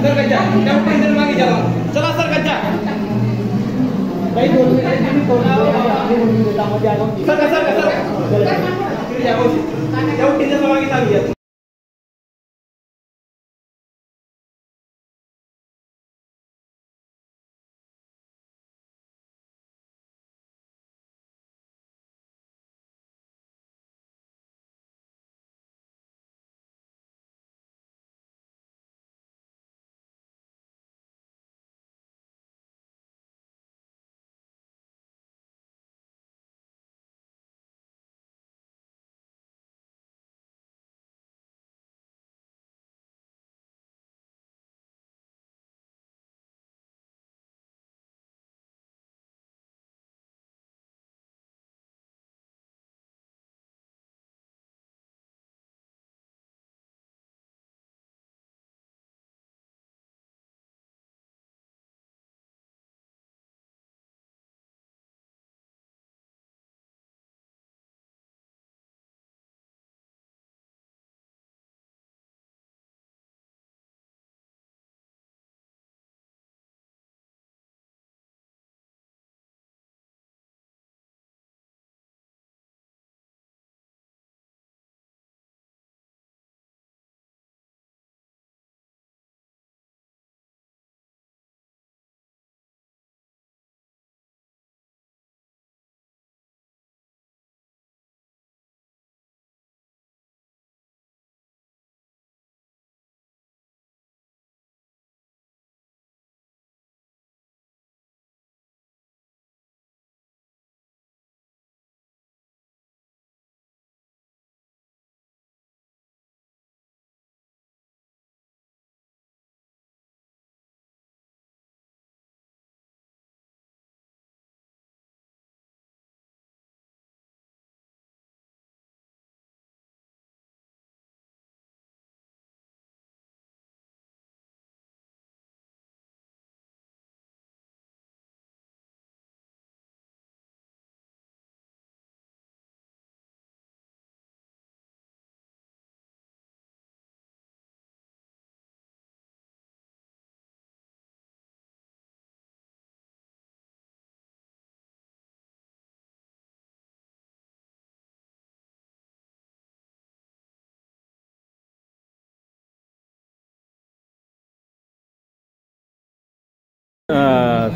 Sir कच्चा त्या tender मागे चला चला सर कच्चा काही बोलू सर त्या टेंडर मागे चालू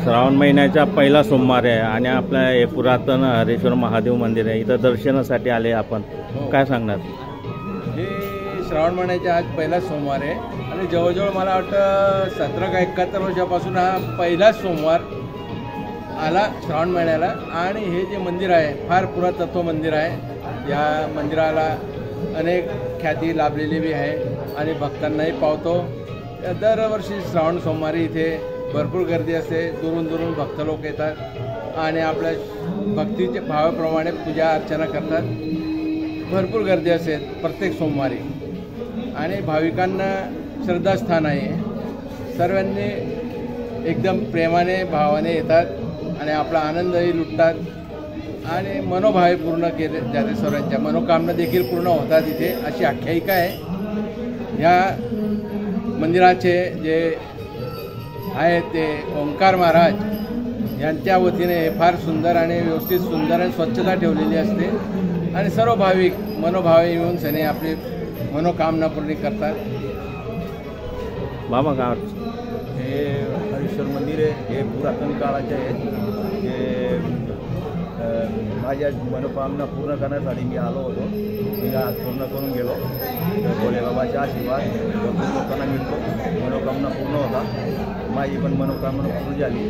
श्रावण महिन्याचा पहिला सोमवार आहे आणि आपलं हे पुरातन हरेश्वर महादेव मंदिर आहे. इथं दर्शनासाठी आले आपण. काय सांगणार? हे श्रावण महिन्याचा आज पहिला सोमवार आहे आणि जवळजवळ मला वाटतं 17 का 71 वर्षापासून हा पहिलाच सोमवार आला श्रावण महिन्याला. आणि हे जे मंदिर आहे फार पुरातत्व मंदिर आहे. या मंदिराला अनेक ख्याती लाभलेली बी आहे आणि भक्तांनाही पावतो. दरवर्षी श्रावण सोमवारी इथे भरपूर गर्दी असते. दुरून दुरून भक्त लोक येतात आणि आपल्या भक्तीच्या भावाप्रमाणे पूजा अर्चना करतात. भरपूर गर्दी असते प्रत्येक सोमवारी आणि भाविकांना श्रद्धास्थान आहे. सर्वांनी एकदम प्रेमाने भावाने येतात आणि आपला आनंदही लुटतात आणि मनोभावे पूर्ण केले जाते. सर्वांच्या मनोकामना देखील पूर्ण होतात इथे, अशी आख्यायिका आहे. ह्या मंदिराचे जे आहे ते ओंकार महाराज यांच्या वतीने फार सुंदर आणि व्यवस्थित सुंदर आणि स्वच्छता ठेवलेली असते आणि सर्व भाविक मनोभावे येऊन सने आपली मनोकामना पूर्ण करतात. बाबा का हे हरेश्वर मंदिर आहे. हे पुरातन काळाचे आहे. हे माझ्या मनोकामना पूर्ण करण्यासाठी मी आलो होतो. मी आज पूर्ण करून गेलो. भोलेबाबाचा आशीर्वाद भरपूर लोकांना मिळतो. मनोकामना पूर्ण होता. माझी पण मनोकामना पूर्ण झाली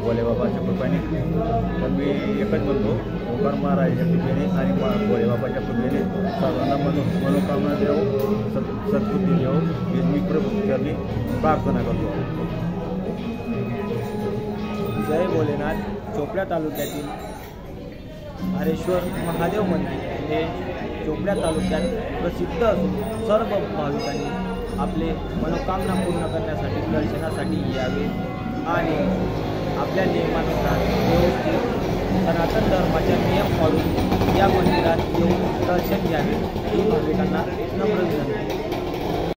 भोलेबाबाच्या कृपेने. तर मी एकच म्हणतो, ओंकार महाराजाच्या कृपेने आणि भोलेबाबाच्या कृपेने सर्वांना मनोकामना देव, सद्बुद्धी देव हे मी प्रभूंनी प्रार्थना करतो. जय भोलेनाथ. चोपडा तालुक्यातील हरेश्वर महादेव मंदिर हे चोपडा तालुक्यात प्रसिद्ध असून सर्व भाविकांनी आपले मनोकामना पूर्ण करण्यासाठी दर्शनासाठी यावे आणि आपल्या नियमानुसार व्यवस्थित सनातन धर्माच्या नियम पाळून या मंदिरात येऊन दर्शन घ्यावे ही भाविकांना नम्र विनंती.